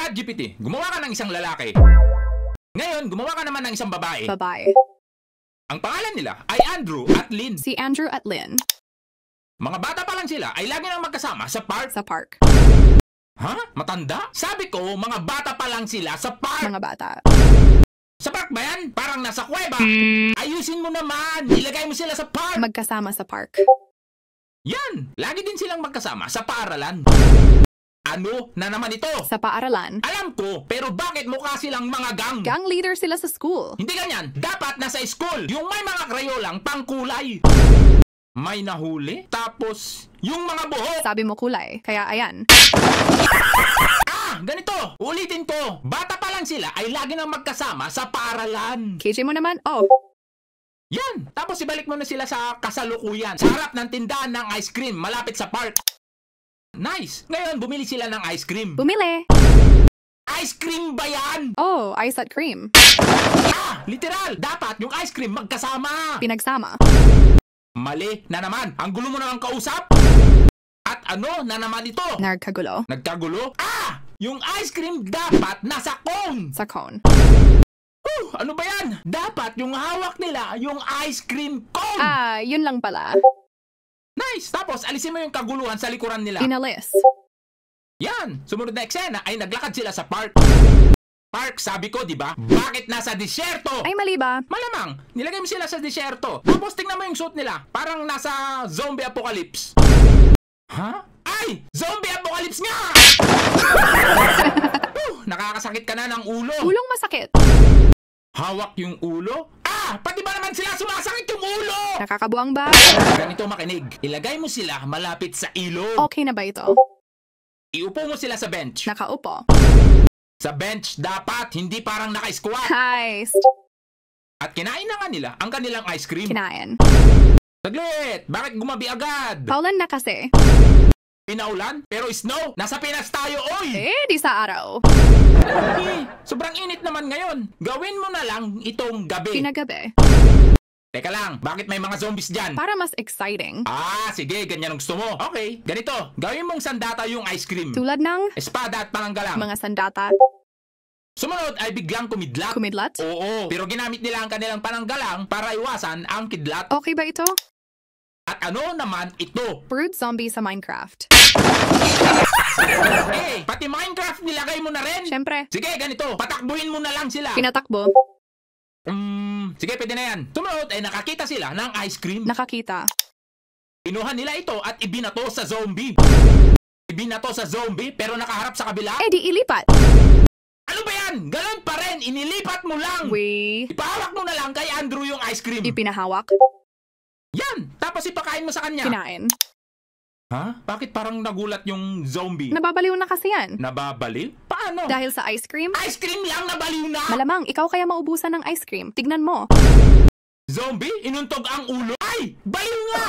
ChatGPT, gumawa ka ng isang lalaki. Ngayon, gumawa ka naman ng isang babae. Babae. Ang pangalan nila ay Andrew at Lynn. Si Andrew at Lynn. Mga bata pa lang sila ay lagi nang magkasama sa park. Sa park. Ha? Matanda? Sabi ko, mga bata pa lang sila sa park. Mga bata. Sa park ba yan? Parang nasa kuweba. Ayusin mo naman. Ilagay mo sila sa park. Magkasama sa park. Yan. Lagi din silang magkasama sa paaralan. Ano na naman ito? Sa paaralan. Alam ko, pero bakit mukha silang mga gang? Gang leader sila sa school. Hindi ganyan. Dapat nasa school. Yung may mga krayolang pangkulay. May nahuli. Tapos, yung mga buhok. Sabi mo kulay. Kaya ayan. Ganito. Ulitin ko. Bata pa lang sila ay lagi nang magkasama sa paaralan. KJ mo naman. Oh. Yan. Tapos ibalik mo na sila sa kasalukuyan. Sa harap ng tindahan ng ice cream malapit sa park. Nice. Ngayon, bumili sila ng ice cream. Bumili. Ice cream ba yan? Oh, ice at cream. Literal. Dapat yung ice cream magkasama. Pinagsama. Mali na naman. Ang gulo mo naman kausap. At ano na naman ito? Nagkagulo. Nagkagulo? Yung ice cream dapat nasa cone. Sa cone. Ano ba yan? Dapat yung hawak nila yung ice cream cone. Yun lang pala. Nice. Tapos alisin mo yung kaguluhan sa likuran nila. Inalis. Yan. Sumunod na eksena ay naglakad sila sa park. Park, sabi ko, di ba? Bakit nasa disyerto? Ay, mali ba? Malamang, nilagay mo sila sa disyerto. Tapos tingnan mo yung suit nila. Parang nasa zombie apocalypse. Ha? Ay! Zombie apocalypse nga! Nakakasakit ka na ng ulo. Ulong masakit. Hawak yung ulo? Pati ba naman sila sumasakit yung ulo? Nakakabuang ba? Ganito makinig. Ilagay mo sila malapit sa ilog. Okay na ba ito? Iupo mo sila sa bench. Nakaupo. Sa bench dapat, hindi parang naka-squat. Nice. At kinain na nga nila ang kanilang ice cream. Kinain. Saglit! Bakit gumabi agad? Paulan na kasi. Pinaulan? Pero snow? Nasa Pinas tayo, oy! Di sa araw. Sobrang init naman ngayon. Gawin mo na lang itong gabi. Pinagabi. Teka lang, bakit may mga zombies dyan? Para mas exciting. Sige, ganyan ang gusto mo. Okay, ganito. Gawin mong sandata yung ice cream. Tulad ng Espada at pananggalang. mga sandata. Sumunod ay biglang kumidlat. Kumidlat? Oo, pero ginamit nila ang kanilang pananggalang para iwasan ang kidlat. Okay ba ito? At ano naman ito? Brood zombie sa Minecraft. Pati Minecraft nilagay mo na rin. Siyempre. Sige, ganito. Patakbuhin mo na lang sila. Pinatakbo. Sige, pwede na yan. Sumunod ay nakakita sila ng ice cream. Nakakita. Pinuha nila ito at ibinato sa zombie. Ibinato sa zombie pero nakaharap sa kabila. Di ilipat. Ano ba yan? Ganon pa rin. Inilipat mo lang. Ipahawak mo na lang kay Andrew yung ice cream. Ipinahawak. Yan. Tapos ipakain mo sa kanya. Kinain. Ha? Bakit parang nagulat yung zombie? Nababaliw na kasi yan. Nababaliw? Paano? Dahil sa ice cream? Ice cream lang nabaliw na! Malamang, ikaw kaya maubusan ng ice cream. Tignan mo. Zombie? Inuntog ang ulo? Ay! Baliw nga!